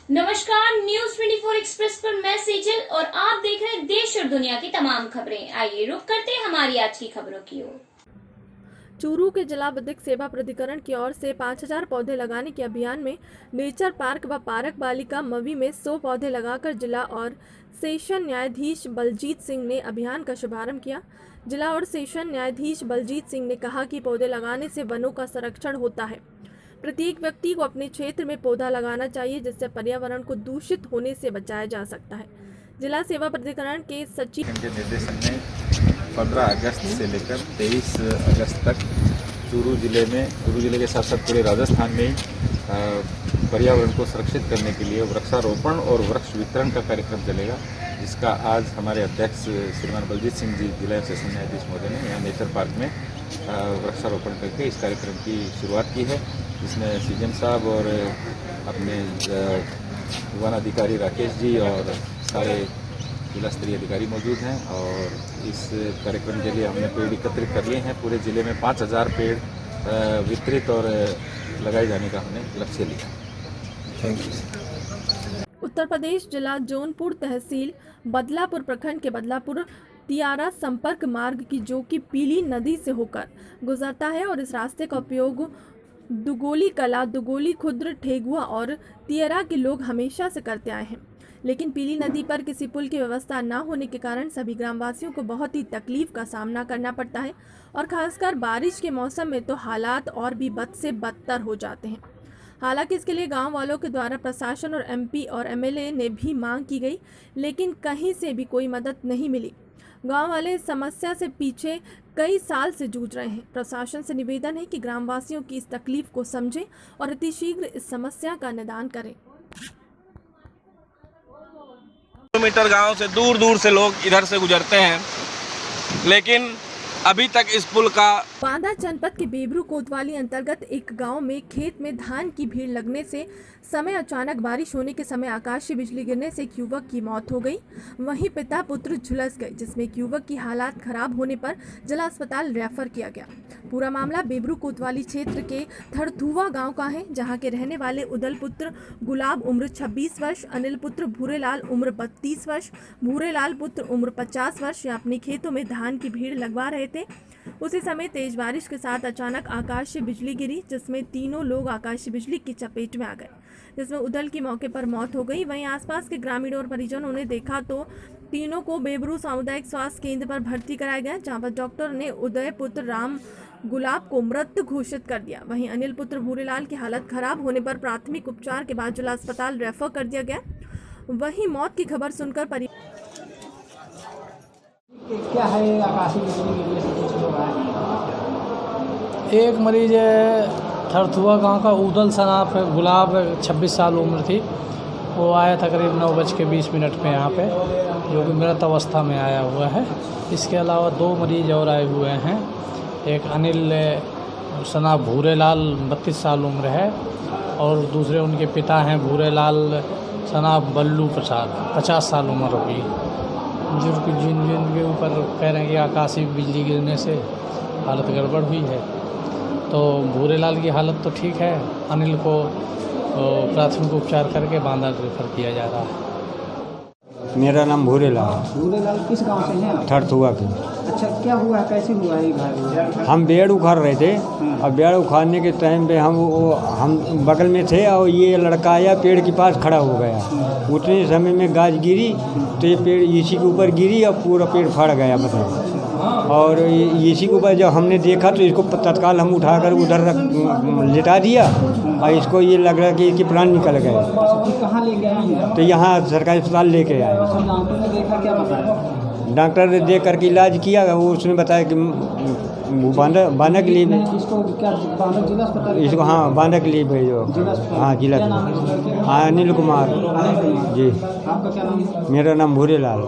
नमस्कार, news 24 express पर मैं सेजल और आप देख रहे हैं देश और दुनिया की तमाम खबरें। आइए रुक करते हैं हमारी आज की खबरों की ओर। चूरू के जिला विधिक सेवा प्राधिकरण की ओर से 5000 पौधे लगाने के अभियान में नेचर पार्क व पारक बालिका मवी में 100 पौधे लगाकर जिला और सेशन न्यायाधीश बलजीत सिंह ने अभियान का शुभारंभ किया। जिला और सेशन न्यायाधीश बलजीत सिंह ने कहा कि पौधे लगाने से वनों का संरक्षण होता है। प्रत्येक व्यक्ति को अपने क्षेत्र में पौधा लगाना चाहिए, जिससे पर्यावरण को दूषित होने से बचाया जा सकता है। जिला सेवा प्राधिकरण के सचिव के निर्देशन में 15 अगस्त से लेकर 23 अगस्त तक चूरू जिले के साथ साथ पूरे राजस्थान में पर्यावरण को सुरक्षित करने के लिए वृक्षारोपण और वृक्ष वितरण का कार्यक्रम चलेगा, जिसका आज हमारे अध्यक्ष श्रीमान बलजीत सिंह जी जिला सेशन न्यायाधीश महोदय ने यहाँ नेचर पार्क में वृक्षारोपण करके इस कार्यक्रम की शुरुआत की है, जिसमें सीएम साहब और अपने वन अधिकारी राकेश जी और सारे जिला स्तरीय अधिकारी मौजूद हैं। और इस कार्यक्रम के लिए हमने पेड़ एकत्रित कर लिए हैं। पूरे ज़िले में 5000 पेड़ वितरित और लगाए जाने का हमने लक्ष्य लिया। Thank you. उत्तर प्रदेश जिला जौनपुर तहसील बदलापुर प्रखंड के बदलापुर तियारा संपर्क मार्ग की जो कि पीली नदी से होकर गुजरता है और इस रास्ते का उपयोग दुगोली कला, दुगोली खुर्द, ठेगुआ और तियारा के लोग हमेशा से करते आए हैं। लेकिन पीली नदी पर किसी पुल की व्यवस्था न होने के कारण सभी ग्रामवासियों को बहुत ही तकलीफ का सामना करना पड़ता है और खासकर बारिश के मौसम में तो हालात और भी बद से बदतर हो जाते हैं। हालांकि इसके लिए गांव वालों के द्वारा प्रशासन और एमपी और एमएलए ने भी मांग की गई, लेकिन कहीं से भी कोई मदद नहीं मिली। गांव वाले इस समस्या से पीछे कई साल से जूझ रहे हैं। प्रशासन से निवेदन है कि ग्रामवासियों की इस तकलीफ को समझें और अतिशीघ्र इस समस्या का निदान करें। किलोमीटर गांव से दूर दूर से लोग इधर से गुजरते हैं, लेकिन अभी तक इस पुल का बांदा जनपद के बेबरू कोतवाली अंतर्गत एक गांव में खेत में धान की भीड़ लगने से समय अचानक बारिश होने के समय आकाशीय बिजली गिरने से एक युवक की मौत हो गई। वहीं पिता पुत्र झुलस गए, जिसमें एक युवक की हालत खराब होने पर जिला अस्पताल रेफर किया गया। पूरा मामला बेबरू कोतवाली क्षेत्र के थरथुआ गांव का है, जहां के रहने वाले उदल पुत्र गुलाब उम्र 26 वर्ष, अनिल पुत्र भूरेलाल उम्र 32 वर्ष, भूरेलाल पुत्र उम्र 50 वर्ष अपने खेतों में धान की भीड़ लगवा रहे थे। उसी समय तेज बारिश के साथ अचानक आकाशीय बिजली गिरी, जिसमें तीनों लोग आकाशीय बिजली की चपेट में आ गए, जिसमें उदल की मौके पर मौत हो गई। वहीं आसपास के ग्रामीण और परिजनों ने देखा तो तीनों को बेबरू सामुदायिक स्वास्थ्य केंद्र पर भर्ती कराया गया, जहां पर डॉक्टर ने उदय पुत्र राम गुलाब को मृत घोषित कर दिया। वहीं अनिल पुत्र भूरेलाल की हालत खराब होने पर प्राथमिक उपचार के बाद जिला अस्पताल रेफर कर दिया गया। वहीं मौत की खबर सुनकर क्या है आकाशीय बिजली गिरने से कुछ लोग आए। एक मरीज थरथुआ गांव का उदल सनाफ गुलाब 26 साल उम्र थी। वो आया था करीब 9:20 पे यहाँ पे, जो कि मृत अवस्था में आया हुआ है। इसके अलावा 2 मरीज और आए हुए हैं। एक अनिल सनाफ भूरेलाल 32 साल उम्र है और दूसरे उनके पिता हैं भूरेलाल सनाफ बल्लू प्रसाद 50 साल उम्र होगी, जिनके ऊपर कह रहे हैं कि आकाशीय बिजली गिरने से हालत गड़बड़ हुई है। तो भूरेलाल की हालत तो ठीक है, अनिल को प्राथमिक उपचार करके बांदा रेफर किया जा रहा है। मेरा नाम भूरेलाल। भूरेलाल किस गांव से हैं? थरथुआ के। अच्छा, क्या हुआ, कैसे हुआ ये घर? हम पेड़ उखाड़ रहे थे और पेड़ उखाड़ने के टाइम पे हम बगल में थे और ये लड़का आया पेड़ के पास खड़ा हो गया। उतने समय में गाज गिरी तो ये पेड़ इसी के ऊपर गिरी और पूरा पेड़ फट गया बताओ। और इसी के ऊपर जब हमने देखा तो इसको तत्काल हम उठाकर उधर लिटा दिया और इसको ये लग रहा कि इसके प्राण निकल गए। कहाँ ले गए? तो यहाँ सरकारी अस्पताल लेके आए। डॉक्टर ने देखा, क्या बताया? डॉक्टर ने देख करके इलाज किया, वो उसने बताया कि बांदा के लिए इसको क्या बांदा जिला अस्पताल? इसको हाँ बांदा के लिए भेजो। हाँ जिला। हाँ अनिल कुमार जी। आपका क्या नाम है? मेरा नाम भूरेलाल।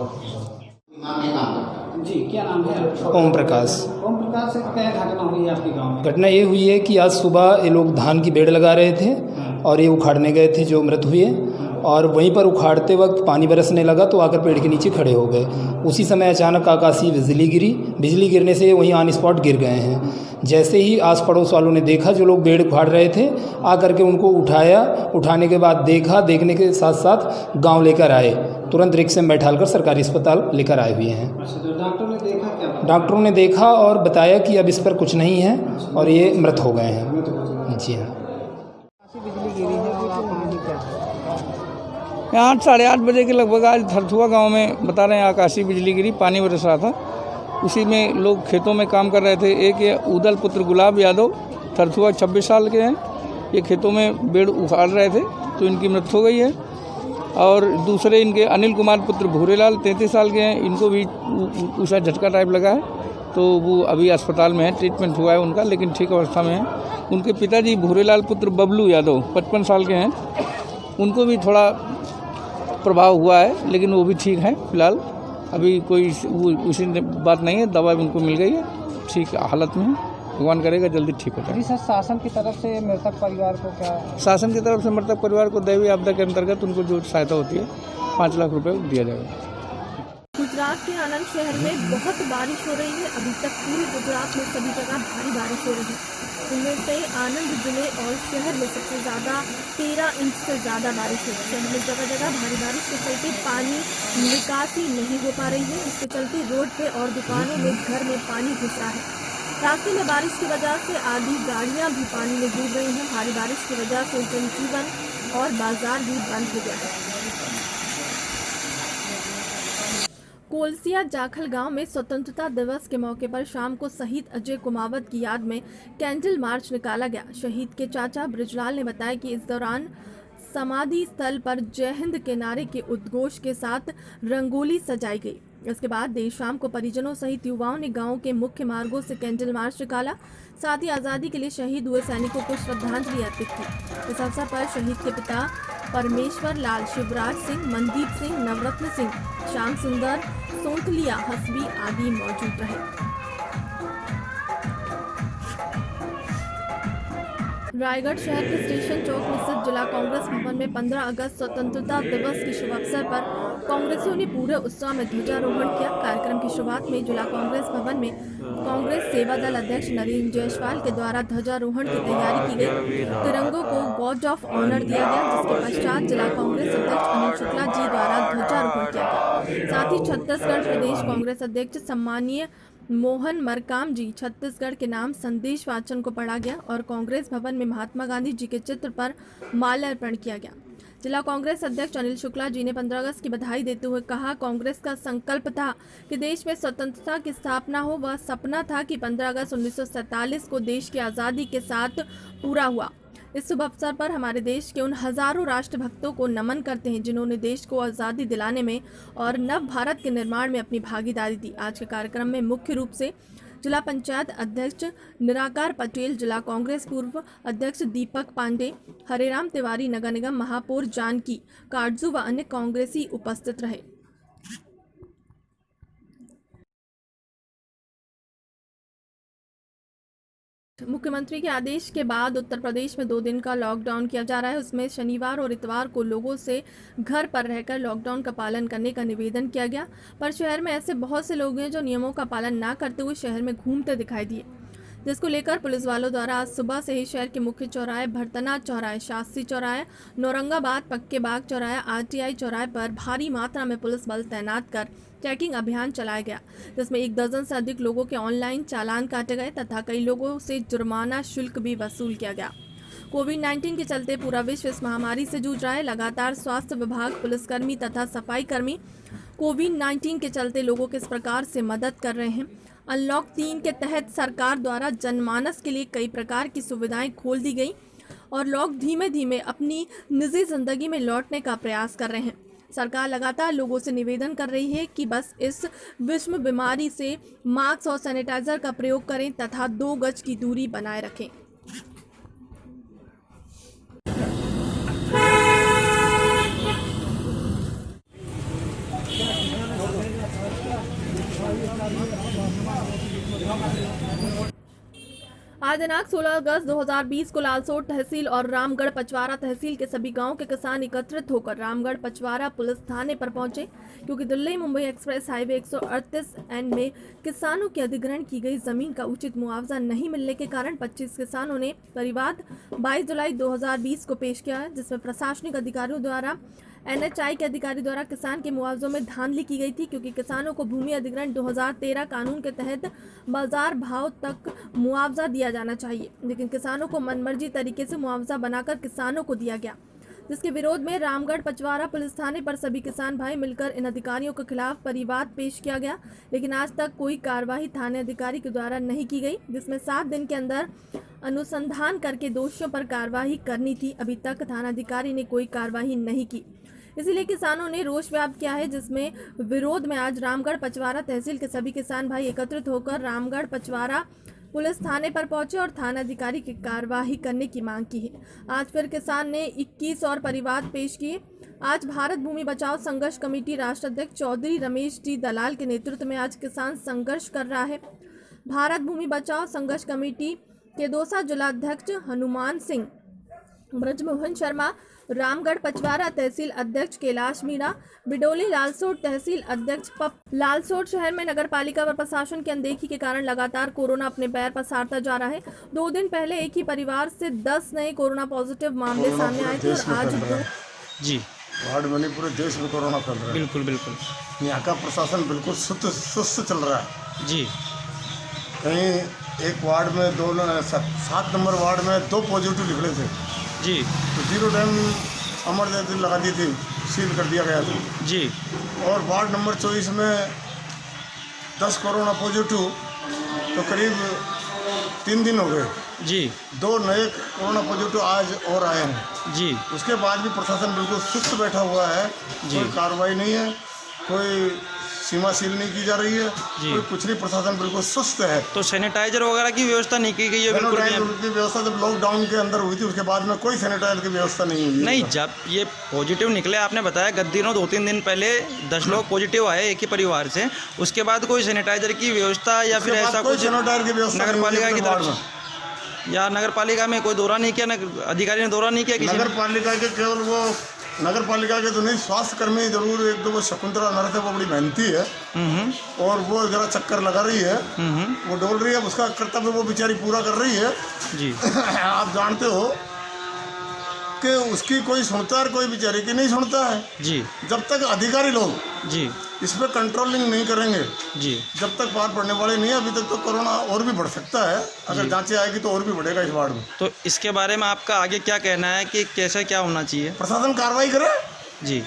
जी, क्या नाम है? ओम प्रकाश। ओम प्रकाश से क्या घटना हुई है आपके गाँव में? घटना ये हुई है कि आज सुबह ये लोग धान की बेड़ लगा रहे थे और ये उखाड़ने गए थे जो मृत हुए। और वहीं पर उखाड़ते वक्त पानी बरसने लगा तो आकर पेड़ के नीचे खड़े हो गए। उसी समय अचानक आकाशीय बिजली गिरी। बिजली गिरने से वहीं ऑन स्पॉट गिर गए हैं। जैसे ही आस पड़ोस वालों ने देखा, जो लोग पेड़ उखाड़ रहे थे, आकर के उनको उठाया। उठाने के बाद देखने के साथ साथ गाँव लेकर आए। तुरंत रिक्शे में बैठाकर सरकारी अस्पताल लेकर आए हुए हैं। डॉक्टरों ने देखा और बताया कि अब इस पर कुछ नहीं है और ये मृत हो गए हैं। जी हाँ। यहाँ 8:30 बजे के लगभग आज थरथुआ गांव में बता रहे हैं आकाशीय बिजली गिरी, पानी बरस रहा था। उसी में लोग खेतों में काम कर रहे थे। एक ये उदल पुत्र गुलाब यादव थरथुआ 26 साल के हैं। ये खेतों में पेड़ उखाड़ रहे थे तो इनकी मृत्यु हो गई है। और दूसरे इनके अनिल कुमार पुत्र भूरेलाल 33 साल के हैं। इनको भी ऊषा झटका टाइप लगा है तो वो अभी अस्पताल में है, ट्रीटमेंट हुआ है उनका, लेकिन ठीक अवस्था में है। उनके पिताजी भूरेलाल पुत्र बबलू यादव 55 साल के हैं। उनको भी थोड़ा प्रभाव हुआ है लेकिन वो भी ठीक हैं फिलहाल। अभी कोई उसी बात नहीं है, दवा उनको मिल गई है, ठीक हालत में है। भगवान करेगा जल्दी ठीक हो जाए। सर, शासन की तरफ से मृतक परिवार को क्या? शासन की तरफ से मृतक परिवार को दैवीय आपदा के अंतर्गत उनको जो सहायता होती है 5 लाख रुपए दिया जाएगा। गुजरात के आनंद शहर में बहुत बारिश हो रही है। अभी तक पूरे गुजरात में सभी जगह भारी बारिश हो रही है। इनमें से आनंद जिले और शहर में सबसे ज़्यादा 13 इंच से ज़्यादा बारिश हुई। शहर में जगह जगह भारी बारिश के चलते पानी निकासी नहीं हो पा रही है। इसके चलते रोड पे और दुकानों में घर में पानी घुस रहा है। रास्ते में बारिश की वजह से आधी गाड़ियां भी पानी में डूब रही हैं। भारी बारिश की वजह से जनजीवन और बाजार भी बंद हो गया है। कोलसिया जाखल गांव में स्वतंत्रता दिवस के मौके पर शाम को शहीद अजय कुमावत की याद में कैंडल मार्च निकाला गया। शहीद के चाचा ब्रिजलाल ने बताया कि इस दौरान समाधि स्थल पर जय हिंद के नारे के उद्घोष के साथ रंगोली सजाई गई। इसके बाद देर शाम को परिजनों सहित युवाओं ने गांव के मुख्य मार्गों से कैंडल मार्च निकाला। साथ ही आज़ादी के लिए शहीद हुए सैनिकों को श्रद्धांजलि अर्पित की। इस अवसर पर शहीद के पिता परमेश्वर लाल, शिवराज सिंह, मनदीप सिंह, नवरत्न सिंह, श्याम सुंदर, सोंतलिया हसबी आदि मौजूद रहे। रायगढ़ शहर के स्टेशन चौक में स्थित जिला कांग्रेस भवन में 15 अगस्त स्वतंत्रता दिवस के शुभ अवसर पर कांग्रेसियों ने पूरे उत्साह में ध्वजारोहण किया। कार्यक्रम की शुरुआत में जिला कांग्रेस भवन में कांग्रेस सेवा दल अध्यक्ष नरेंद्र जायसवाल के द्वारा ध्वजारोहण की तैयारी की गई। तिरंगों को गॉड ऑफ ऑनर दिया गया, जिसके पश्चात जिला कांग्रेस अध्यक्ष अनिल शुक्ला जी द्वारा ध्वजारोहण किया गया। साथ ही छत्तीसगढ़ प्रदेश कांग्रेस अध्यक्ष सम्मानीय मोहन मरकाम जी छत्तीसगढ़ के नाम संदेश वाचन को पढ़ा गया और कांग्रेस भवन में महात्मा गांधी जी के चित्र पर माल्यार्पण किया गया। जिला कांग्रेस अध्यक्ष अनिल शुक्ला जी ने 15 अगस्त की बधाई देते हुए कहा, कांग्रेस का संकल्प था कि देश में स्वतंत्रता की स्थापना हो। वह सपना था कि 15 अगस्त 1947 को देश की आज़ादी के साथ पूरा हुआ। इस शुभ अवसर पर हमारे देश के उन हजारों राष्ट्रभक्तों को नमन करते हैं जिन्होंने देश को आज़ादी दिलाने में और नव भारत के निर्माण में अपनी भागीदारी दी। आज के कार्यक्रम में मुख्य रूप से जिला पंचायत अध्यक्ष निराकार पटेल, जिला कांग्रेस पूर्व अध्यक्ष दीपक पांडे, हरेराम तिवारी, नगर निगम महापौर जानकी काटजू व अन्य कांग्रेसी उपस्थित रहे। मुख्यमंत्री के आदेश के बाद उत्तर प्रदेश में 2 दिन का लॉकडाउन किया जा रहा है। उसमें शनिवार और इतवार को लोगों से घर पर रहकर लॉकडाउन का पालन करने का निवेदन किया गया, पर शहर में ऐसे बहुत से लोग हैं जो नियमों का पालन ना करते हुए शहर में घूमते दिखाई दिए, जिसको लेकर पुलिस वालों द्वारा आज सुबह से ही शहर के मुख्य चौराहे भरतना चौराहे, शास्त्री चौराहे, नौरंगाबाद पक्के बाग चौराहे, आरटीआई चौराहे पर भारी मात्रा में पुलिस बल तैनात कर चेकिंग अभियान चलाया गया, जिसमें 1 दर्जन से अधिक लोगों के ऑनलाइन चालान काटे गए तथा कई लोगों से जुर्माना शुल्क भी वसूल किया गया। कोविड-19 के चलते पूरा विश्व इस महामारी से जूझ रहा है। लगातार स्वास्थ्य विभाग, पुलिसकर्मी तथा सफाई कर्मी कोविड-19 के चलते लोगों के इस प्रकार से मदद कर रहे हैं। अनलॉक 3 के तहत सरकार द्वारा जनमानस के लिए कई प्रकार की सुविधाएं खोल दी गई और लोग धीमे धीमे अपनी निजी जिंदगी में लौटने का प्रयास कर रहे हैं। सरकार लगातार लोगों से निवेदन कर रही है कि बस इस विश्व बीमारी से मास्क और सैनिटाइजर का प्रयोग करें तथा 2 गज की दूरी बनाए रखें। आज दिनांक 16 अगस्त 2020 को लालसोट तहसील और रामगढ़ पचवारा तहसील के सभी गांव के किसान एकत्रित होकर रामगढ़ पचवारा पुलिस थाने पर पहुंचे, क्योंकि Delhi Mumbai express highway 138N में किसानों की अधिग्रहण की गई जमीन का उचित मुआवजा नहीं मिलने के कारण 25 किसानों ने परिवाद 22 जुलाई 2020 को पेश किया है, जिसमें प्रशासनिक अधिकारियों द्वारा NHI के अधिकारी द्वारा किसान के मुआवजों में धांधली की गई थी, क्योंकि किसानों को भूमि अधिग्रहण 2013 कानून के तहत बाजार भाव तक मुआवजा दिया जाना चाहिए, लेकिन किसानों को मनमर्जी तरीके से मुआवजा बनाकर किसानों को दिया गया, जिसके विरोध में रामगढ़ पचवारा पुलिस थाने पर सभी किसान भाई मिलकर इन अधिकारियों के खिलाफ परिवाद पेश किया गया, लेकिन आज तक कोई कार्रवाई थाने अधिकारी के द्वारा नहीं की गई, जिसमें 7 दिन के अंदर अनुसंधान करके दोषियों पर कार्रवाई करनी थी। अभी तक थानाधिकारी ने कोई कार्रवाई नहीं की, इसीलिए किसानों ने रोष व्यक्त किया है, जिसमें विरोध में आज रामगढ़ पचवारा तहसील के सभी किसान भाई एकत्रित होकर रामगढ़ पचवारा पुलिस थाने पर पहुंचे और थानाधिकारी की कार्रवाई करने की मांग की है। आज फिर किसान ने 21 और परिवाद पेश किए। आज भारत भूमि बचाओ संघर्ष कमेटी राष्ट्र अध्यक्ष चौधरी रमेश जी दलाल के नेतृत्व में आज किसान संघर्ष कर रहा है। भारत भूमि बचाओ संघर्ष कमेटी के दौसा जिलाध्यक्ष हनुमान सिंह, ब्रजमोहन शर्मा, रामगढ़ पचवारा तहसील अध्यक्ष कैलाश मीणा, बिडोली लालसोट तहसील अध्यक्ष पप। लालसोट शहर में नगर पालिका व प्रशासन की अनदेखी के कारण लगातार कोरोना अपने पैर पसारता जा रहा है। 2 दिन पहले एक ही परिवार से 10 नए कोरोना पॉजिटिव मामले सामने आए थे और आज जी वार्ड में पूरे देश में कोरोना फैल रहा है। बिल्कुल बिल्कुल। यहाँ का प्रशासन बिल्कुल सुस्त चल रहा है जी। कहीं एक वार्ड में 7 नंबर वार्ड में 2 पॉजिटिव निकले थे जी, तो 0 टाइम इमरजेंसी लगा दी थी, सील कर दिया गया था जी। और वार्ड नंबर 24 में 10 कोरोना पॉजिटिव, तो करीब 3 दिन हो गए जी। 2 नए कोरोना पॉजिटिव आज और आए हैं जी। उसके बाद भी प्रशासन बिल्कुल सुस्त बैठा हुआ है, कोई कार्रवाई नहीं है, कोई सीमा सील नहीं की जा रही है, कोई कुछ नहीं, प्रशासन बिल्कुल सुस्त है। तो सैनिटाइजर वगैरह की व्यवस्था नहीं की गई है? बिल्कुल की व्यवस्था जब लॉकडाउन के अंदर हुई थी उसके बाद में कोई सैनिटाइजर की व्यवस्था नहीं हुई। नहीं, जब ये पॉजिटिव निकले, आपने बताया गत दिनों 2-3 दिन पहले 10 लोग पॉजिटिव आए एक ही परिवार से, उसके बाद कोई सैनिटाइजर की व्यवस्था या फिर ऐसा कुछ सैनिटाइजर की व्यवस्था नगर पालिका की तरफ या नगर पालिका में कोई दौरा नहीं किया, अधिकारी ने दौरा नहीं किया किसी? नगर पालिका के केवल वो नगर पालिका के तो नहीं, स्वास्थ्य कर्मी जरूर 1-2 वो शकुंतला नर्स है, वो बड़ी मेहनती है और वो जरा चक्कर लगा रही है, वो डोल रही है, उसका कर्तव्य वो बेचारी पूरा कर रही है जी। आप जानते हो कि उसकी कोई सुनता है, कोई बेचारी की नहीं सुनता है जी। जब तक अधिकारी लोग जी इस पर कंट्रोलिंग नहीं करेंगे जी, जब तक पार पड़ने वाले नहीं है, अभी तक तो कोरोना और भी बढ़ सकता है, अगर जांचें आएगी तो और भी बढ़ेगा इस वार्ड में। तो इसके बारे में आपका आगे क्या कहना है कि कैसे क्या होना चाहिए? प्रशासन कार्रवाई करे जी,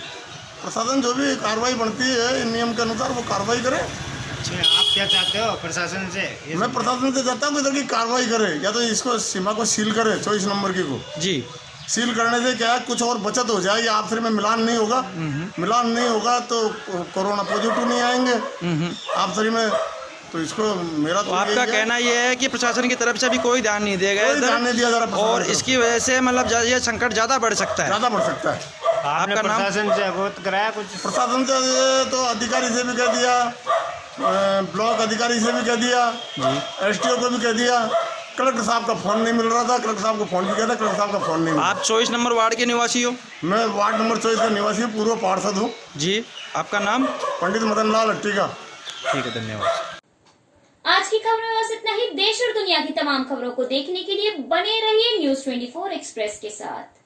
प्रशासन जो भी कार्रवाई बनती है नियम के अनुसार वो कार्रवाई करे। अच्छा, आप क्या चाहते हो प्रशासन से? मैं प्रशासन से चाहता हूँ कि इधर की कार्रवाई करे, या तो इसको सीमा को सील करे 24 नंबर की को जी। सील करने से क्या है, कुछ और बचत हो जाएगी, आपस में मिलान नहीं होगा, मिलान नहीं होगा तो कोरोना पॉजिटिव नहीं आएंगे आपस में। तो इसको मेरा तो आपका कहना यह है कि प्रशासन की तरफ से भी कोई ध्यान नहीं दिया गया, ध्यान नहीं दिया जा रहा, और इसकी वजह से मतलब ये संकट ज़्यादा बढ़ सकता है, ज़्यादा बढ़ सकता है। आपने प्रशासन से अवगत कराया कुछ? प्रशासन से तो अधिकारी से भी कह दिया, ब्लॉक अधिकारी से भी कह दिया, STO को भी कह दिया, कलेक्टर साहब का फ़ोन नहीं मिल रहा था, कलेक्टर साहब को फ़ोन भी किया था, कलेक्टर साहब का फ़ोन नहीं मिला। आप 24 नंबर वार्ड के निवासी हो? मैं वार्ड नंबर 24 का निवासी, पूर्व पार्षद हूँ जी। आपका नाम? पंडित मदन लाल अट्टी का। ठीक है, धन्यवाद। आज की खबरों में बस इतना ही। देश और दुनिया की तमाम खबरों को देखने के लिए बने रहिए News 24 एक्सप्रेस के साथ।